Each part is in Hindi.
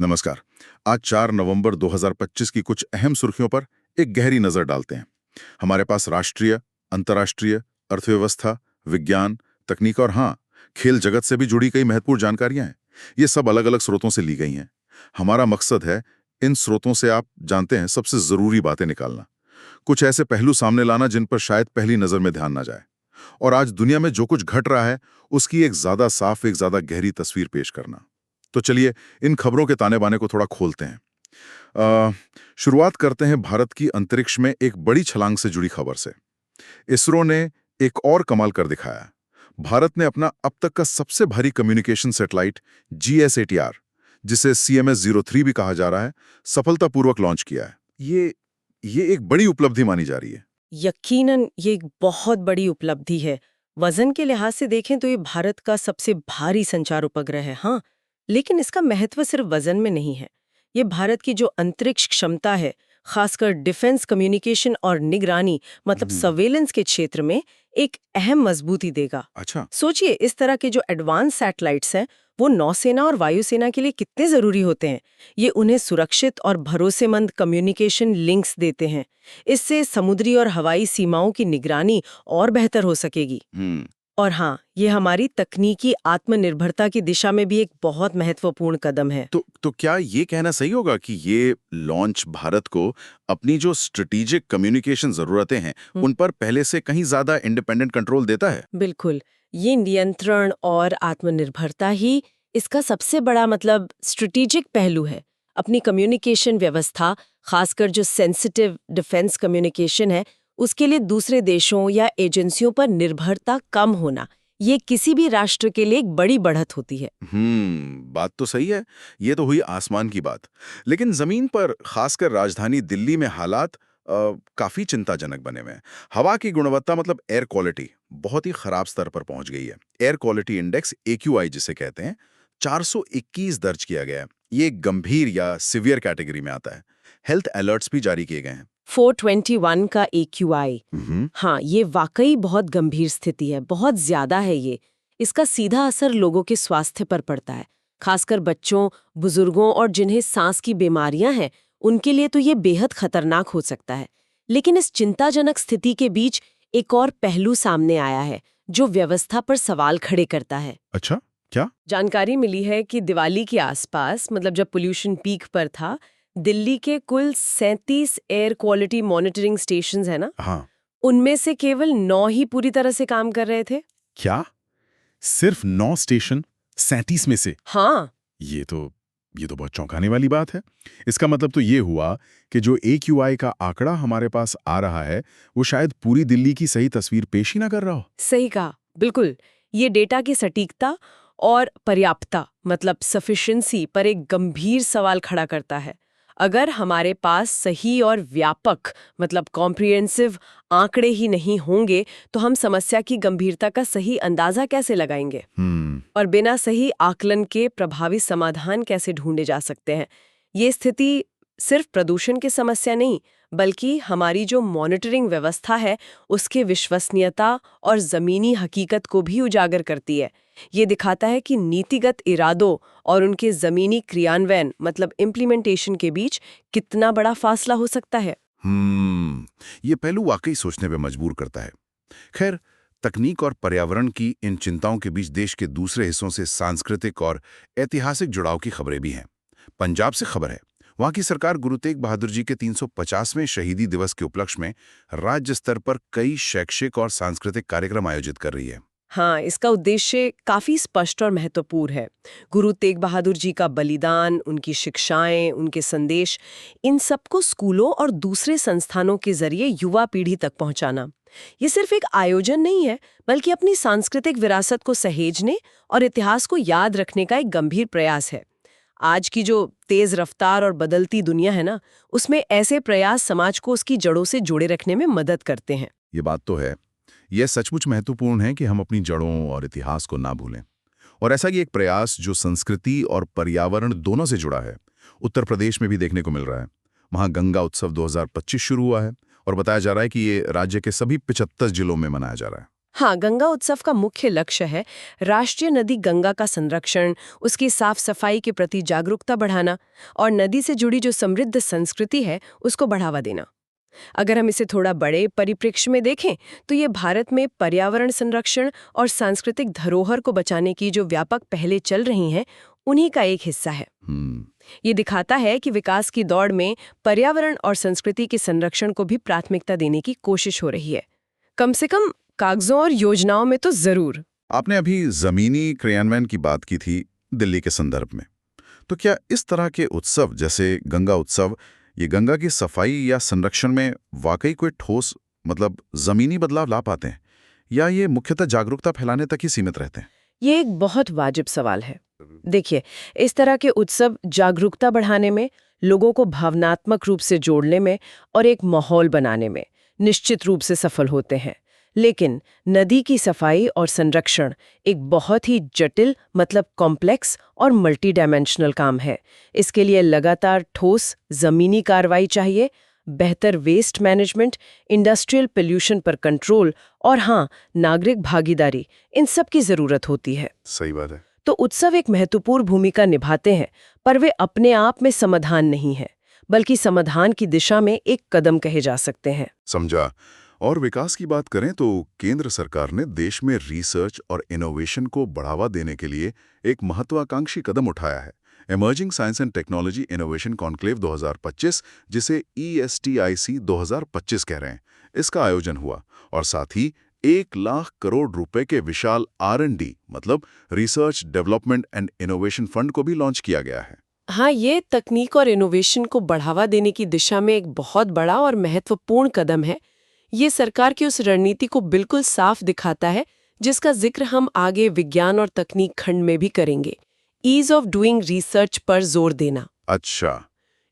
नमस्कार। आज 4 नवंबर 2025 की कुछ अहम सुर्खियों पर एक गहरी नजर डालते हैं। हमारे पास राष्ट्रीय, अंतर्राष्ट्रीय, अर्थव्यवस्था, विज्ञान, तकनीक और हाँ, खेल जगत से भी जुड़ी कई महत्वपूर्ण जानकारियां हैं। ये सब अलग-अलग स्रोतों से ली गई हैं। हमारा मकसद है इन स्रोतों से आप जानते हैं सबसे जरूरी बातें निकालना, कुछ ऐसे पहलू सामने लाना जिन पर शायद पहली नजर में ध्यान ना जाए, और आज दुनिया में जो कुछ घट रहा है उसकी एक ज्यादा साफ, एक ज्यादा गहरी तस्वीर पेश करना। तो चलिए इन खबरों के ताने बाने को थोड़ा खोलते हैं। अ, शुरुआत करते हैं भारत की अंतरिक्ष में एक बड़ी छलांग से जुड़ी खबर से। इसरो ने एक और कमाल कर दिखाया। भारत ने अपना अब तक का सबसे भारी कम्युनिकेशन सैटेलाइट GSATR, जिसे CMS-03 भी कहा जा रहा है, सफलतापूर्वक लॉन्च किया है। ये एक बड़ी उपलब्धि मानी जा रही है। यकीनन ये एक बहुत बड़ी उपलब्धि है। वजन के लिहाज से देखें तो ये भारत का सबसे भारी संचार उपग्रह है, हाँ, लेकिन इसका महत्व सिर्फ वजन में नहीं है। ये भारत की जो अंतरिक्ष क्षमता है, खासकर डिफेंस कम्युनिकेशन और निगरानी मतलब सर्वेलेंस के क्षेत्र में एक अहम मजबूती देगा। अच्छा। सोचिए, इस तरह के जो एडवांस सैटेलाइट्स हैं वो नौसेना और वायुसेना के लिए कितने जरूरी होते हैं। ये उन्हें सुरक्षित और भरोसेमंद कम्युनिकेशन लिंक्स देते हैं। इससे समुद्री और हवाई सीमाओं की निगरानी और बेहतर हो सकेगी। हम्म। और हाँ, ये हमारी तकनीकी आत्मनिर्भरता की दिशा में भी एक बहुत महत्वपूर्ण कदम है। तो क्या ये कहना सही होगा कि ये लॉन्च भारत को अपनी जो स्ट्रेटेजिक कम्युनिकेशन जरूरतें हैं उन पर पहले से कहीं ज्यादा इंडिपेंडेंट कंट्रोल देता है? बिल्कुल, ये नियंत्रण और आत्मनिर्भरता ही इसका सबसे बड़ा मतलब स्ट्रेटेजिक पहलू है। अपनी कम्युनिकेशन व्यवस्था, खासकर जो सेंसिटिव डिफेंस कम्युनिकेशन है, उसके लिए दूसरे देशों या एजेंसियों पर निर्भरता कम होना, ये किसी भी राष्ट्र के लिए एक बड़ी बढ़त होती है। बात तो सही है। ये तो हुई आसमान की बात। लेकिन जमीन पर, खासकर राजधानी दिल्ली में हालात काफी चिंताजनक बने हुए हैं। हवा की गुणवत्ता मतलब एयर क्वालिटी बहुत ही खराब स्तर पर पहुंच गई है। एयर क्वालिटी इंडेक्स AQI जिसे कहते हैं, 421 दर्ज किया गया है। ये एक गंभीर या सिवियर कैटेगरी में आता है। हेल्थ अलर्ट्स भी जारी किए गए हैं। 421 का AQI, हाँ, ये वाकई बहुत गंभीर स्थिति है, बहुत ज्यादा है ये। इसका सीधा असर लोगों के स्वास्थ्य पर पड़ता है, खासकर बच्चों, बुजुर्गों और जिन्हें सांस की बीमारियां हैं, उनके लिए तो ये बेहद खतरनाक हो सकता है। लेकिन इस चिंताजनक स्थिति के बीच एक और पहलू सामने आया है, जो व्यवस्था पर सवाल खड़े करता है। अच्छा, क्या? जानकारी मिली है कि दिवाली के आसपास, मतलब जब पोल्यूशन पीक पर था, दिल्ली के कुल 37 एयर क्वालिटी मॉनिटरिंग स्टेशंस है ना, हाँ। उनमें से केवल 9 ही पूरी तरह से काम कर रहे थे। क्या? सिर्फ 9 स्टेशन 37 में से? हाँ, ये तो बहुत चौंकाने वाली बात है। इसका मतलब तो ये हुआ कि जो AQI का आंकड़ा हमारे पास आ रहा है, वो शायद पूरी दिल्ली की सही तस्वीर पेश ही ना कर रहा हो। सही कहा, बिल्कुल। ये डेटा की सटीकता और पर्याप्तता मतलब सफिशिएंसी पर एक गंभीर सवाल खड़ा करता है। अगर हमारे पास सही और व्यापक मतलब कॉम्प्रिहेंसिव आंकड़े ही नहीं होंगे, तो हम समस्या की गंभीरता का सही अंदाजा कैसे लगाएंगे? और बिना सही आकलन के प्रभावी समाधान कैसे ढूंढे जा सकते हैं? ये स्थिति सिर्फ प्रदूषण की समस्या नहीं, बल्कि हमारी जो मॉनिटरिंग व्यवस्था है, उसके विश्वसनीयता और जमीनी हकीकत को भी उजागर करती है। ये दिखाता है कि नीतिगत इरादों और उनके जमीनी क्रियान्वयन मतलब इम्प्लीमेंटेशन के बीच कितना बड़ा फासला हो सकता है। ये पहलू वाकई सोचने पे मजबूर करता है। खैर, तकनीक और पर्यावरण की इन चिंताओं के बीच देश के दूसरे हिस्सों से सांस्कृतिक और ऐतिहासिक जुड़ाव की खबरें भी हैं। पंजाब से खबर है, वहां की सरकार गुरु तेग बहादुर जी के 350वें शहीदी दिवस के उपलक्ष्य में राज्य स्तर पर कई शैक्षिक और सांस्कृतिक कार्यक्रम आयोजित कर रही है। हाँ, इसका उद्देश्य काफी स्पष्ट और महत्वपूर्ण है। गुरु तेग बहादुर जी का बलिदान, उनकी शिक्षाएं, उनके संदेश, इन सबको स्कूलों और दूसरे संस्थानों के जरिए युवा पीढ़ी तक पहुंचाना। ये सिर्फ एक आयोजन नहीं है, बल्कि अपनी सांस्कृतिक विरासत को सहेजने और इतिहास को याद रखने का एक गंभीर प्रयास है। आज की जो तेज रफ्तार और बदलती दुनिया है ना, उसमें ऐसे प्रयास समाज को उसकी जड़ों से जोड़े रखने में मदद करते हैं। ये बात तो है। यह सचमुच महत्वपूर्ण है कि हम अपनी जड़ों और इतिहास को ना भूलें। और ऐसा ही एक प्रयास जो संस्कृति और पर्यावरण दोनों से जुड़ा है, उत्तर प्रदेश में भी देखने को मिल रहा है। वहां गंगा उत्सव 2025 शुरू हुआ है और बताया जा रहा है कि ये राज्य के सभी 75 जिलों में मनाया जा रहा है। हाँ, गंगा उत्सव का मुख्य लक्ष्य है राष्ट्रीय नदी गंगा का संरक्षण, उसकी साफ सफाई के प्रति जागरूकता बढ़ाना और नदी से जुड़ी जो समृद्ध संस्कृति है उसको बढ़ावा देना। अगर हम इसे थोड़ा बड़े परिप्रेक्ष्य में देखें तो ये भारत में पर्यावरण संरक्षण और सांस्कृतिक धरोहर को बचाने की जो व्यापक पहलें चल रही हैं उन्हीं का एक हिस्सा है। ये दिखाता है कि विकास की दौड़ में पर्यावरण और संस्कृति के संरक्षण को भी प्राथमिकता देने की कोशिश हो रही है, कम से कम कागजों और योजनाओं में तो जरूर। आपने अभी जमीनी क्रियान्वयन की बात की थी दिल्ली के संदर्भ में, तो क्या इस तरह के उत्सव जैसे गंगा उत्सव ये गंगा की सफाई या संरक्षण में वाकई कोई ठोस जमीनी बदलाव ला पाते हैं, या ये मुख्यतः जागरूकता फैलाने तक ही सीमित रहते हैं? ये एक बहुत वाजिब सवाल है। देखिए, इस तरह के उत्सव जागरूकता बढ़ाने में, लोगों को भावनात्मक रूप से जोड़ने में और एक माहौल बनाने में निश्चित रूप से सफल होते हैं। लेकिन नदी की सफाई और संरक्षण एक बहुत ही जटिल कॉम्प्लेक्स और मल्टी डायमेंशनल काम है। इसके लिए लगातार ठोस जमीनी कार्रवाई चाहिए, बेहतर वेस्ट मैनेजमेंट, इंडस्ट्रियल पोल्यूशन पर कंट्रोल और हाँ, नागरिक भागीदारी, इन सब की जरूरत होती है। सही बात है। तो उत्सव एक महत्वपूर्ण भूमिका निभाते हैं, पर वे अपने आप में समाधान नहीं है, बल्कि समाधान की दिशा में एक कदम कहे जा सकते हैं। समझा। और विकास की बात करें तो केंद्र सरकार ने देश में रिसर्च और इनोवेशन को बढ़ावा देने के लिए एक महत्वाकांक्षी कदम उठाया है, emerging science and technology innovation conclave 2025, जिसे ESTIC 2025 कह रहे हैं। इसका आयोजन हुआ और साथ ही 1 लाख करोड़ रुपए के विशाल R&D research development and innovation fund को भी लॉन्च किया गया है। हाँ, ये तकनीक और इनोवेशन को बढ़ावा देने की दिशा में एक बहुत बड़ा और महत्वपूर्ण कदम है। ये सरकार की उस रणनीति को बिल्कुल साफ दिखाता है जिसका जिक्र हम आगे विज्ञान और तकनीक खंड में भी करेंगे। ईज ऑफ डूइंग रिसर्च पर जोर देना। अच्छा।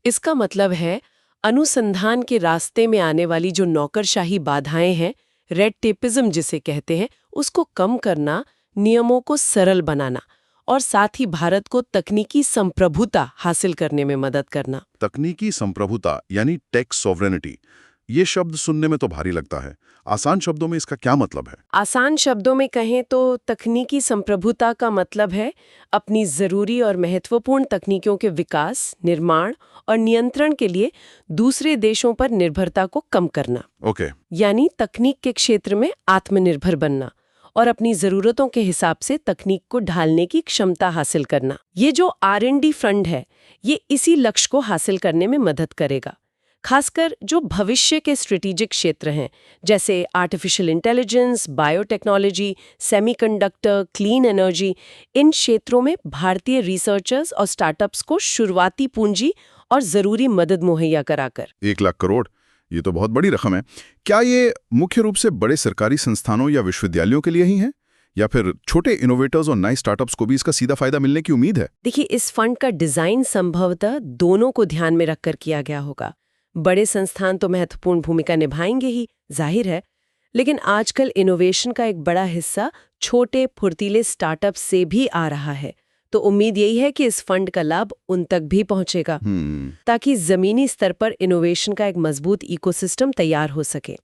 इसका मतलब है अनुसंधान के रास्ते में आने वाली जो नौकरशाही बाधाएं हैं, रेड टेपिज्म जिसे कहते हैं, उसको कम करना, नियमों को सरल बनाना और साथ ही भारत को तकनीकी संप्रभुता हासिल करने में मदद करना। तकनीकी संप्रभुता यानी टेक सॉवरेनिटी, ये शब्द सुनने में तो भारी लगता है। आसान शब्दों में इसका क्या मतलब है? आसान शब्दों में कहें तो तकनीकी संप्रभुता का मतलब है अपनी जरूरी और महत्वपूर्ण तकनीकों के विकास, निर्माण और नियंत्रण के लिए दूसरे देशों पर निर्भरता को कम करना। ओके। यानी तकनीक के क्षेत्र में आत्मनिर्भर बनना और अपनी जरूरतों के हिसाब से तकनीक को ढालने की क्षमता हासिल करना। ये जो R&D फंड है, ये इसी लक्ष्य को हासिल करने में मदद करेगा। खासकर जो भविष्य के स्ट्रेटेजिक क्षेत्र हैं, जैसे artificial intelligence, biotechnology, semiconductor, clean energy, इन क्षेत्रों में भारतीय रिसर्चर्स और स्टार्टअप्स को शुरुआती पूंजी और जरूरी मदद मुहैया कराकर। 1 लाख करोड़, ये तो बहुत बड़ी रकम है। क्या ये मुख्य रूप से बड़े सरकारी संस्थानों या विश्वविद्यालयों के लिए ही है, या फिर छोटे इनोवेटर्स और नए स्टार्टअप्स को भी इसका सीधा फायदा मिलने की उम्मीद है? देखिए, इस फंड का डिजाइन संभवतः दोनों को ध्यान में रखकर किया गया होगा। बड़े संस्थान तो महत्वपूर्ण भूमिका निभाएंगे ही, जाहिर है, लेकिन आजकल इनोवेशन का एक बड़ा हिस्सा छोटे फुर्तीले स्टार्टअप से भी आ रहा है। तो उम्मीद यही है कि इस फंड का लाभ उन तक भी पहुंचेगा, ताकि जमीनी स्तर पर इनोवेशन का एक मजबूत इकोसिस्टम तैयार हो सके।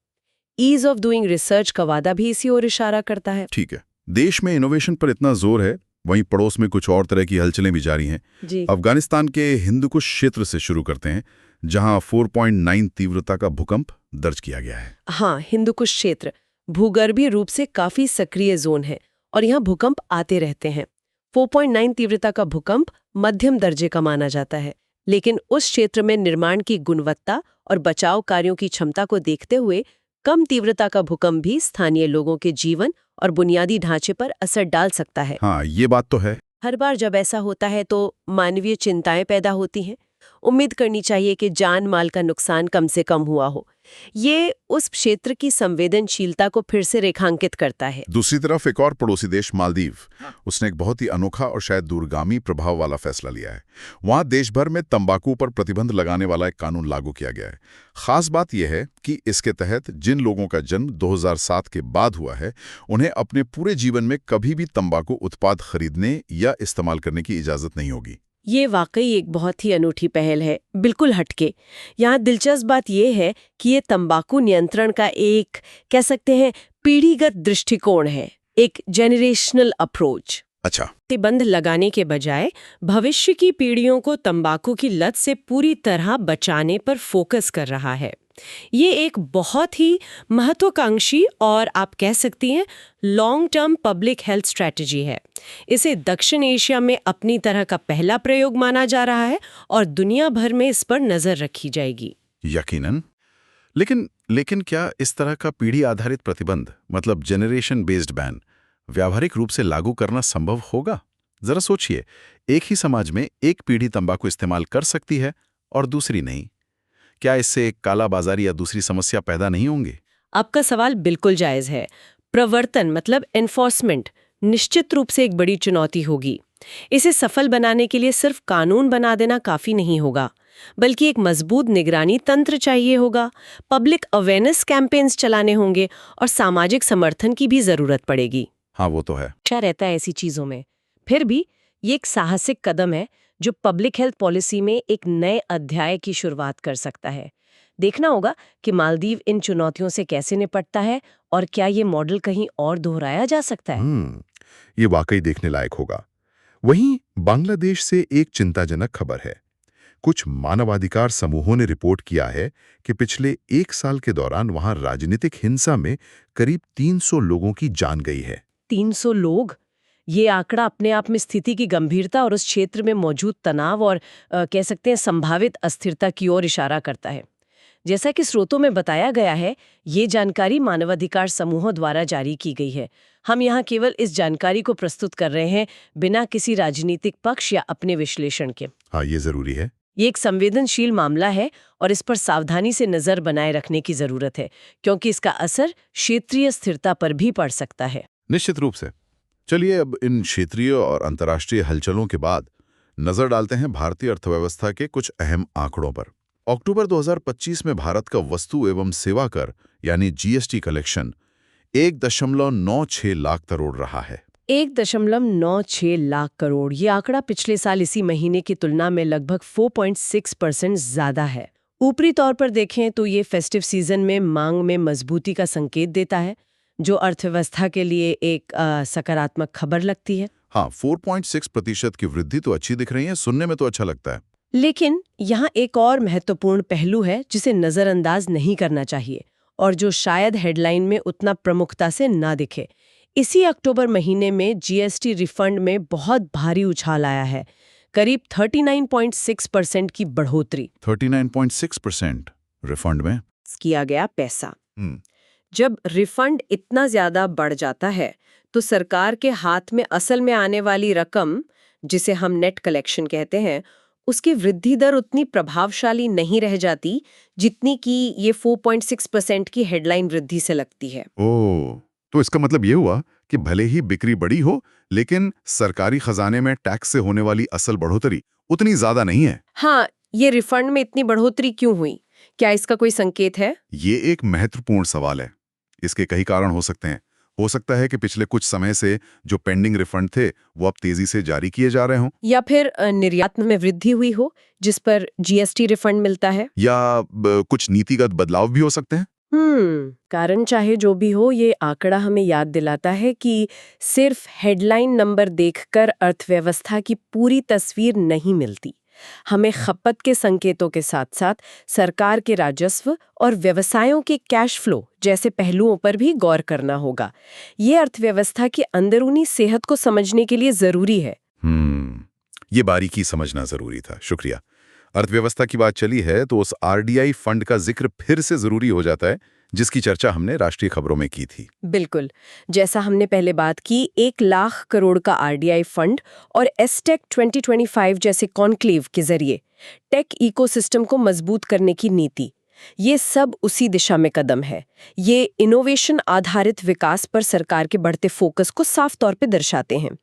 ईज ऑफ डूइंग रिसर्च का वादा भी इसी ओर इशारा करता है। ठीक है। देश में इनोवेशन पर इतना जोर है, वहीं पड़ोस में कुछ और तरह की हलचलें भी जारी हैं। अफगानिस्तान के हिंदुकुश क्षेत्र से शुरू करते हैं, जहां 4.9 तीव्रता का भूकंप दर्ज किया गया है। हाँ, हिंदुकुश क्षेत्र भूगर्भीय रूप से काफी सक्रिय जोन है और यहाँ भूकंप आते रहते हैं। 4.9 तीव्रता का भूकंप मध्यम दर्जे का माना जाता है, लेकिन उस क्षेत्र में निर्माण की गुणवत्ता और बचाव कार्यों की क्षमता को देखते हुए कम तीव्रता का भूकंप भी स्थानीय लोगों के जीवन और बुनियादी ढांचे पर असर डाल सकता है। हाँ, ये बात तो है। हर बार जब ऐसा होता है तो मानवीय चिंताएं पैदा होती हैं। उम्मीद करनी चाहिए कि जान माल का नुकसान कम से कम हुआ हो। ये उस क्षेत्र की संवेदनशीलता को फिर से रेखांकित करता है। दूसरी तरफ एक और पड़ोसी देश मालदीव, उसने एक बहुत ही अनोखा और शायद दूरगामी प्रभाव वाला फैसला लिया है। वहां देश भर में तंबाकू पर प्रतिबंध लगाने वाला एक कानून लागू किया गया है। खास बात यह है कि इसके तहत जिन लोगों का जन्म 2007 के बाद हुआ है, उन्हें अपने पूरे जीवन में कभी भी तंबाकू उत्पाद खरीदने या इस्तेमाल करने की इजाजत नहीं होगी। ये वाकई एक बहुत ही अनूठी पहल है, बिल्कुल हटके। यहाँ दिलचस्प बात यह है कि ये तंबाकू नियंत्रण का एक, कह सकते हैं, पीढ़ीगत दृष्टिकोण है, एक जेनरेशनल अप्रोच। अच्छा। प्रतिबंध लगाने के बजाय भविष्य की पीढ़ियों को तंबाकू की लत से पूरी तरह बचाने पर फोकस कर रहा है। ये एक बहुत ही महत्वाकांक्षी और आप कह सकती हैं long term public health strategy है। इसे दक्षिण एशिया में अपनी तरह का पहला प्रयोग माना जा रहा है और दुनिया भर में इस पर नजर रखी जाएगी। यकीनन। लेकिन क्या इस तरह का पीढ़ी आधारित प्रतिबंध, मतलब जेनरेशन बेस्ड बैन, व्यावहारिक रूप से लागू करना संभव होगा? जरा सोचिए, एक ही समाज में एक पीढ़ी तंबाकू इस्तेमाल कर सकती है और दूसरी नहीं। क्या इससे एक काला बाजारी या दूसरी समस्या पैदा नहीं होंगे? आपका सवाल बिल्कुल जायज है। प्रवर्तन मतलब एनफोर्समेंट निश्चित रूप से एक बड़ी चुनौती होगी। इसे सफल बनाने के लिए सिर्फ कानून बना देना काफी नहीं होगा, बल्कि एक मजबूत निगरानी तंत्र चाहिए होगा, पब्लिक अवेयरनेस कैंपेन्स चलाने होंगे और सामाजिक समर्थन की भी जरूरत पड़ेगी। हाँ, वो तो है। अच्छा रहता है ऐसी चीजों में। फिर भी ये एक साहसिक कदम है जो पब्लिक हेल्थ पॉलिसी में एक नए अध्याय की शुरुआत कर सकता है। देखना होगा कि मालदीव इन चुनौतियों से कैसे निपटता है और क्या ये मॉडल कहीं और दोहराया जा सकता है। ये वाकई देखने लायक होगा। वहीं बांग्लादेश से एक चिंताजनक खबर है। कुछ मानवाधिकार समूहों ने रिपोर्ट किया है कि पिछले 1 साल के दौरान वहां राजनीतिक हिंसा में करीब 300 लोगों की जान गई है। 300 लोग, ये आंकड़ा अपने आप में स्थिति की गंभीरता और उस क्षेत्र में मौजूद तनाव और कह सकते हैं संभावित अस्थिरता की ओर इशारा करता है। जैसा कि स्रोतों में बताया गया है, ये जानकारी मानवाधिकार समूहों द्वारा जारी की गई है। हम यहाँ केवल इस जानकारी को प्रस्तुत कर रहे हैं, बिना किसी राजनीतिक पक्ष या अपने विश्लेषण के। हाँ, ये जरूरी है। ये एक संवेदनशील मामला है और इस पर सावधानी से नजर बनाए रखने की जरूरत है, क्योंकि इसका असर क्षेत्रीय स्थिरता पर भी पड़ सकता है। निश्चित रूप से। चलिए अब इन क्षेत्रीय और अंतर्राष्ट्रीय हलचलों के बाद नजर डालते हैं भारतीय अर्थव्यवस्था के कुछ अहम आंकड़ों पर। अक्टूबर 2025 में भारत का वस्तु एवं सेवा कर यानी जीएसटी कलेक्शन 1.96 लाख करोड़ रहा है। 1.96 लाख करोड़, ये आंकड़ा पिछले साल इसी महीने की तुलना में लगभग 4.6% ज्यादा है। ऊपरी तौर पर देखें तो ये फेस्टिव सीजन में मांग में मजबूती का संकेत देता है, जो अर्थव्यवस्था के लिए एक सकारात्मक खबर लगती है। हाँ, 4.6% की वृद्धि तो अच्छी दिख रही है, सुनने में तो अच्छा लगता है। लेकिन यहाँ एक और महत्वपूर्ण पहलू है जिसे नजरअंदाज नहीं करना चाहिए और जो शायद हेडलाइन में उतना प्रमुखता से ना दिखे। इसी अक्टूबर महीने में जीएसटी रिफंड में बहुत भारी उछाल आया है, करीब 39.6% की बढ़ोतरी। 39.6% रिफंड में किया गया पैसा। जब रिफंड इतना ज्यादा बढ़ जाता है तो सरकार के हाथ में असल में आने वाली रकम, जिसे हम नेट कलेक्शन कहते हैं, उसकी वृद्धि दर उतनी प्रभावशाली नहीं रह जाती जितनी कि ये 4.6% की हेडलाइन वृद्धि से लगती है। ओह, तो इसका मतलब ये हुआ कि भले ही बिक्री बड़ी हो, लेकिन सरकारी खजाने में टैक्स से होने वाली असल बढ़ोतरी उतनी ज्यादा नहीं है। हाँ, ये रिफंड में इतनी बढ़ोतरी क्यों हुई? क्या इसका कोई संकेत है? ये एक महत्वपूर्ण सवाल है। इसके कई कारण हो सकते हैं। हो सकता है कि पिछले कुछ समय से जो पेंडिंग रिफंड थे वो अब तेजी से जारी किए जा रहे हों, या फिर निर्यात में वृद्धि हुई हो जिस पर जीएसटी रिफंड मिलता है, या कुछ नीतिगत बदलाव भी हो सकते हैं। कारण चाहे जो भी हो, ये आंकड़ा हमें याद दिलाता है कि सिर्फ हेडलाइन नंबर देखकर अर्थव्यवस्था की पूरी तस्वीर नहीं मिलती। हमें खपत के संकेतों के साथ साथ सरकार के राजस्व और व्यवसायों के कैश फ्लो जैसे पहलुओं पर भी गौर करना होगा। ये अर्थव्यवस्था की अंदरूनी सेहत को समझने के लिए जरूरी है। ये बारीकी समझना जरूरी था, शुक्रिया। अर्थव्यवस्था की बात चली है तो उस आरडीआई फंड का जिक्र फिर से जरूरी हो जाता है, जिसकी चर्चा हमने राष्ट्रीय खबरों में की थी। बिल्कुल, जैसा हमने पहले बात की, 1 लाख करोड़ का आरडीआई फंड और एसटेक 2025 जैसे कॉन्क्लेव के जरिए टेक इकोसिस्टम को मजबूत करने की नीति, ये सब उसी दिशा में कदम है। ये इनोवेशन आधारित विकास पर सरकार के बढ़ते फोकस को साफ तौर पे दर्शाते हैं।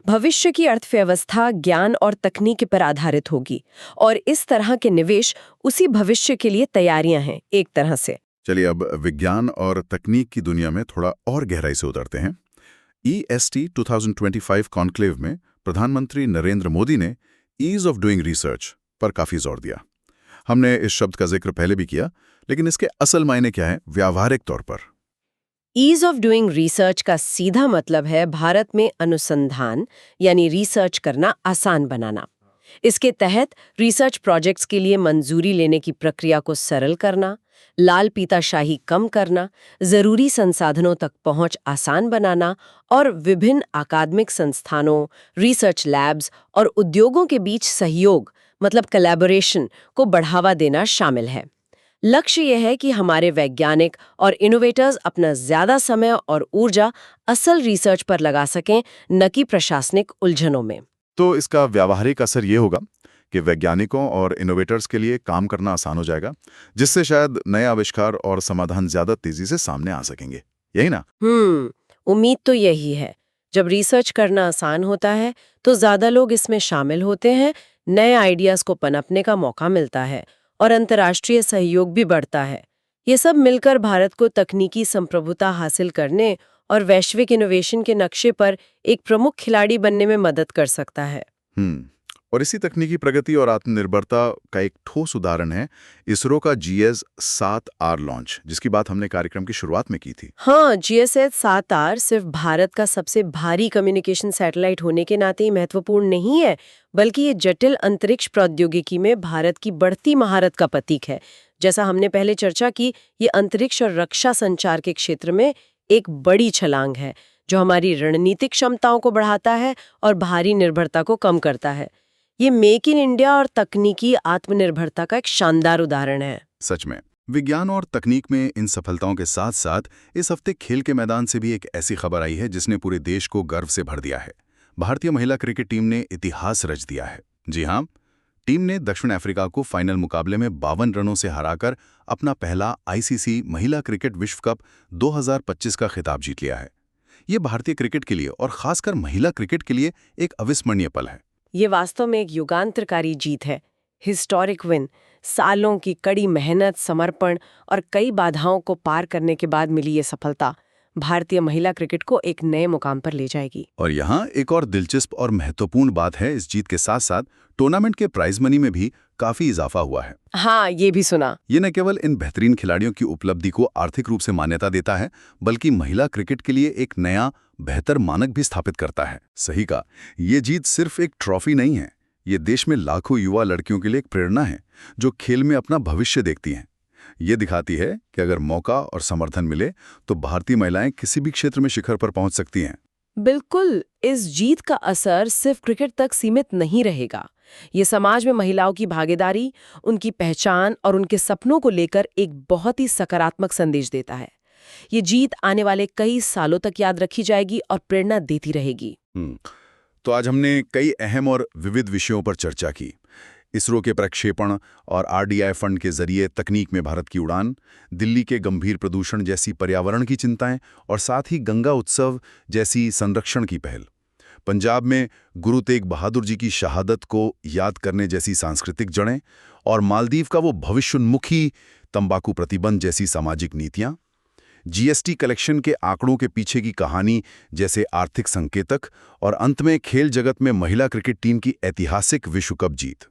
भविष्य की अर्थव्यवस्था ज्ञान और तकनीक पर आधारित होगी और इस तरह के निवेश उसी भविष्य के लिए तैयारियां हैं एक तरह से। चलिए अब विज्ञान और तकनीक की दुनिया में थोड़ा और गहराई से उतरते हैं। EST 2025 कॉन्क्लेव में प्रधानमंत्री नरेंद्र मोदी ने ईज ऑफ डूइंग रिसर्च पर काफी जोर दिया। हमने इस शब्द का जिक्र पहले भी किया, लेकिन इसके असल मायने क्या है व्यावहारिक तौर पर? ईज ऑफ डूइंग रिसर्च का सीधा मतलब है भारत में अनुसंधान यानी रिसर्च करना आसान बनाना। इसके तहत रिसर्च प्रोजेक्ट्स के लिए मंजूरी लेने की प्रक्रिया को सरल करना, लाल पीताशाही कम करना, जरूरी संसाधनों तक पहुंच आसान बनाना और विभिन्न अकादमिक संस्थानों, रिसर्च लैब्स और उद्योगों के बीच सहयोग मतलब कोलैबोरेशन को बढ़ावा देना शामिल है। लक्ष्य यह है कि हमारे वैज्ञानिक और इनोवेटर्स अपना ज्यादा समय और ऊर्जा असल रिसर्च पर लगा सकें, न कि प्रशासनिक उलझनों में। तो इसका व्यावहारिक असर ये होगा कि वैज्ञानिकों और इनोवेटर्स के लिए काम करना आसान हो जाएगा, जिससे शायद नए आविष्कार और समाधान ज्यादा तेजी से सामने आ सकेंगे, यही ना? उम्मीद तो यही है। जब रिसर्च करना आसान होता है तो ज्यादा लोग इसमें शामिल होते हैं, नए आइडियाज को पनपने का मौका मिलता है और अंतर्राष्ट्रीय सहयोग भी बढ़ता है। ये सब मिलकर भारत को तकनीकी संप्रभुता हासिल करने और वैश्विक इनोवेशन के नक्शे पर एक प्रमुख खिलाड़ी बनने में मदद कर सकता है। और इसी तकनीकी प्रगति और आत्मनिर्भरता का एक ठोस उदाहरण है इसरो का GS-7R लॉन्च, जिसकी बात हमने कार्यक्रम की शुरुआत में की थी। हाँ, GS-7R सिर्फ भारत का सबसे भारी कम्युनिकेशन सैटेलाइट होने के नाते ही महत्वपूर्ण नहीं है, बल्कि ये जटिल अंतरिक्ष प्रौद्योगिकी में भारत की बढ़ती महारत का प्रतीक है। जैसा हमने पहले चर्चा की, ये अंतरिक्ष और रक्षा संचार के क्षेत्र में एक बड़ी छलांग है, जो हमारी रणनीतिक क्षमताओं को बढ़ाता है और बाहरी निर्भरता को कम करता है। ये मेक इन इंडिया और तकनीकी आत्मनिर्भरता का एक शानदार उदाहरण है। सच में विज्ञान और तकनीक में इन सफलताओं के साथ साथ इस हफ्ते खेल के मैदान से भी एक ऐसी खबर आई है जिसने पूरे देश को गर्व से भर दिया है। भारतीय महिला क्रिकेट टीम ने इतिहास रच दिया है। जी हाँ, टीम ने दक्षिण अफ्रीका को फाइनल मुकाबले में 52 रनों से हराकर अपना पहला ICC महिला क्रिकेट विश्व कप 2025 का खिताब जीत लिया है। ये भारतीय क्रिकेट के लिए और खासकर महिला क्रिकेट के लिए एक अविस्मरणीय पल है। ये वास्तव में एक युगांतरकारी जीत है, हिस्टोरिक विन। सालों की कड़ी मेहनत, समर्पण और कई बाधाओं को पार करने के बाद मिली ये सफलता भारतीय महिला क्रिकेट को एक नए मुकाम पर ले जाएगी। और यहाँ एक और दिलचस्प और महत्वपूर्ण बात है, इस जीत के साथ साथ टूर्नामेंट के प्राइज मनी में भी काफी इजाफा हुआ है। हाँ, ये भी सुना। ये न केवल इन बेहतरीन खिलाड़ियों की उपलब्धि को आर्थिक रूप से मान्यता देता है, बल्कि महिला क्रिकेट के लिए एक नया बेहतर मानक भी स्थापित करता है। सही कहा, ये जीत सिर्फ एक ट्रॉफी नहीं है, ये देश में लाखों युवा लड़कियों के लिए एक प्रेरणा है जो खेल में अपना भविष्य देखती हैं। ये दिखाती है कि अगर मौका और समर्थन मिले तो भारतीय महिलाएं किसी भी क्षेत्र में शिखर पर पहुंच सकती हैं। बिल्कुल, इस जीत का असर सिर्फ क्रिकेट तक सीमित नहीं रहेगा। ये समाज में महिलाओं की भागीदारी, उनकी पहचान और उनके सपनों को लेकर एक बहुत ही सकारात्मक संदेश देता है। ये जीत आने वाले कई सालों तक याद रखी जाएगी और प्रेरणा देती रहेगी। तो आज हमने कई अहम और विविध विषयों पर चर्चा की। इसरो के प्रक्षेपण और RDI फंड के जरिए तकनीक में भारत की उड़ान, दिल्ली के गंभीर प्रदूषण जैसी पर्यावरण की चिंताएं और साथ ही गंगा उत्सव जैसी संरक्षण की पहल, पंजाब में गुरु तेग बहादुर जी की शहादत को याद करने जैसी सांस्कृतिक जड़ें और मालदीव का वो भविष्योन्मुखी तंबाकू प्रतिबंध जैसी सामाजिक नीतियां, GST कलेक्शन के आंकड़ों के पीछे की कहानी जैसे आर्थिक संकेतक और अंत में खेल जगत में महिला क्रिकेट टीम की ऐतिहासिक विश्व कप जीत।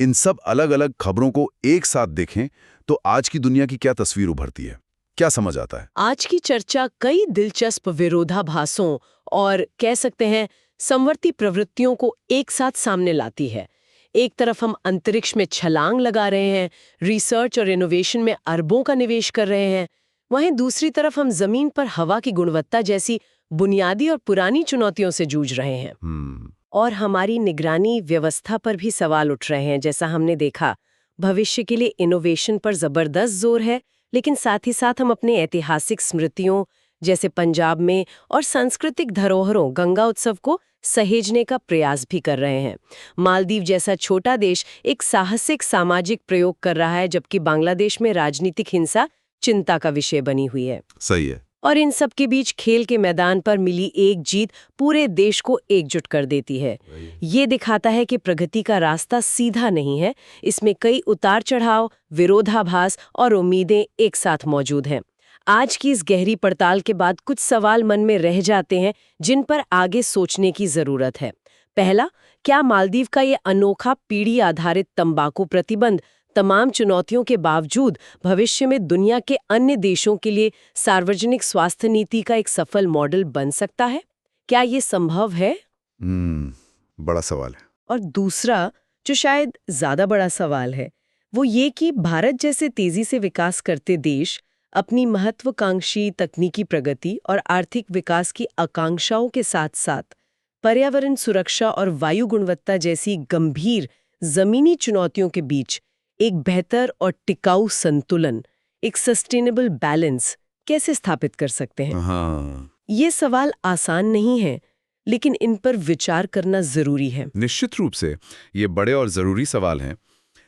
इन सब अलग अलग खबरों को एक साथ देखें तो आज की दुनिया की क्या तस्वीर उभरती है, क्या समझ आता है? आज की चर्चा कई दिलचस्प विरोधाभासों और कह सकते हैं समवर्ती प्रवृत्तियों को एक साथ सामने लाती है। एक तरफ हम अंतरिक्ष में छलांग लगा रहे हैं, रिसर्च और इनोवेशन में अरबों का निवेश कर रहे हैं, वहीं दूसरी तरफ हम जमीन पर हवा की गुणवत्ता जैसी बुनियादी और पुरानी चुनौतियों से जूझ रहे हैं। और हमारी निगरानी व्यवस्था पर भी सवाल उठ रहे हैं। जैसा हमने देखा, भविष्य के लिए इनोवेशन पर जबरदस्त जोर है, लेकिन साथ ही साथ हम अपने ऐतिहासिक स्मृतियों जैसे पंजाब में और सांस्कृतिक धरोहरों गंगा उत्सव को सहेजने का प्रयास भी कर रहे हैं। मालदीव जैसा छोटा देश एक साहसिक सामाजिक प्रयोग कर रहा है, जबकि बांग्लादेश में राजनीतिक हिंसा चिंता का विषय बनी हुई है। सही है। और इन सब के बीच खेल के मैदान पर मिली एक जीत पूरे देश को एकजुट कर देती है। ये दिखाता है कि प्रगति का रास्ता सीधा नहीं है, इसमें कई उतार चढ़ाव, विरोधाभास और उम्मीदें एक साथ मौजूद हैं। आज की इस गहरी पड़ताल के बाद कुछ सवाल मन में रह जाते हैं जिन पर आगे सोचने की जरूरत है। पहला, क्या मालदीव का ये अनोखा पीढ़ी आधारित तंबाकू प्रतिबंध तमाम चुनौतियों के बावजूद भविष्य में दुनिया के अन्य देशों के लिए सार्वजनिक स्वास्थ्य नीति का एक सफल मॉडल बन सकता है? क्या ये संभव है? बड़ा सवाल है। और दूसरा, जो शायद ज्यादा बड़ा सवाल है, वो ये कि भारत जैसे तेजी से विकास करते देश अपनी महत्वाकांक्षी तकनीकी प्रगति और आर्थिक विकास की आकांक्षाओं के साथ साथ पर्यावरण सुरक्षा और वायु गुणवत्ता जैसी गंभीर जमीनी चुनौतियों के बीच एक बेहतर और टिकाऊ संतुलन, एक सस्टेनेबल बैलेंस कैसे स्थापित कर सकते हैं? हाँ, ये सवाल आसान नहीं है, लेकिन इन पर विचार करना जरूरी है। निश्चित रूप से ये बड़े और जरूरी सवाल हैं।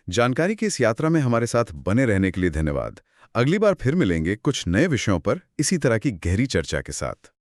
जानकारी की इस यात्रा में हमारे साथ बने रहने के लिए धन्यवाद। अगली बार फिर मिलेंगे कुछ नए विषयों पर इसी तरह की गहरी चर्चा के साथ।